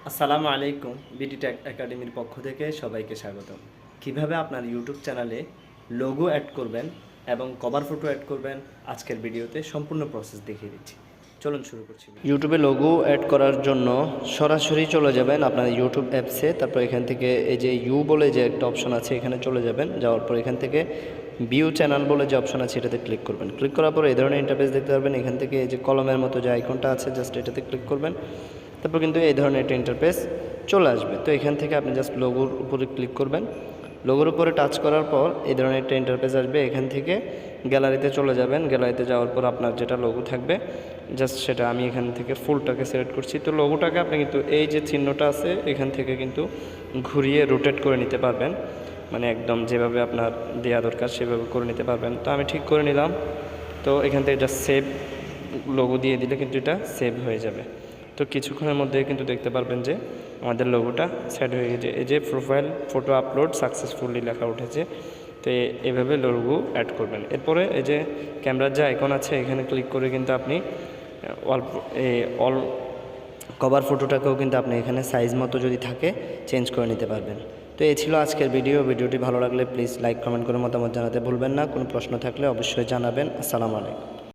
আসসালামু আলাইকুম। BD take একাডেমির পক্ষ থেকে সবাইকে স্বাগতম। কিভাবে আপনার ইউটিউব চ্যানেলে লোগো অ্যাড করবেন এবং কভার ফটো অ্যাড করবেন আজকের ভিডিওতে সম্পূর্ণ প্রসেস দেখিয়ে দিচ্ছি। চলুন শুরু করছি। ইউটিউবে লোগো অ্যাড করার জন্য সরাসরি চলে যাবেন আপনার ইউটিউব অ্যাপসে। তারপর এখান থেকে এই যে ইউ বলে যে একটা অপশন আছে এখানে চলে যাবেন। যাওয়ার পর এখান থেকে ভিউ চ্যানেল বলে যে অপশন আছে এটাতে ক্লিক করবেন। ক্লিক করার পর এই ধরনের ইন্টারফেস দেখতে পারবেন। এখান থেকে এই যে কলমের মতো যে আইকনটা আছে জাস্ট এটাতে ক্লিক করবেন। তারপর কিন্তু এই ধরনের একটা ইন্টারফেস চলে আসবে। তো এখান থেকে আপনি জাস্ট লোগোর উপরে ক্লিক করবেন। লোগোর উপরে টাচ করার পর এই ধরনের একটা ইন্টারফেস আসবে। এখান থেকে গ্যালারিতে চলে যাবেন। গ্যালারিতে যাওয়ার পর আপনার যেটা লোগো থাকবে জাস্ট সেটা আমি এখান থেকে ফুলটাকে সিলেক্ট করছি। তো লোগোটাকে আপনি কিন্তু এই যে চিহ্নটা আছে এখান থেকে কিন্তু ঘুরিয়ে রোটেট করে নিতে পারবেন, মানে একদম যেভাবে আপনার দেওয়া দরকার সেভাবে করে নিতে পারবেন। তো আমি ঠিক করে নিলাম। তো এখান থেকে জাস্ট সেভ লোগো দিয়ে দিলে কিন্তু এটা সেভ হয়ে যাবে। তো কিছুক্ষণের মধ্যে কিন্তু দেখতে পারবেন যে আমাদের লোগোটা সেট হয়ে গেছে। এই যে প্রোফাইল ফটো আপলোড সাকসেসফুলি লেখা উঠেছে। তো এভাবে লোগো অ্যাড করবেন। এরপরে এই যে ক্যামেরার যে আইকন আছে এখানে ক্লিক করে কিন্তু আপনি অল কভার ফটোটাকেও কিন্তু আপনি এখানে সাইজ মতো যদি থাকে চেঞ্জ করে নিতে পারবেন। তো এই ছিল আজকের ভিডিওটি ভালো লাগলে প্লিজ লাইক কমেন্ট করে মতামত জানাতে ভুলবেন না। কোনো প্রশ্ন থাকলে অবশ্যই জানাবেন। আসসালামু আলাইকুম।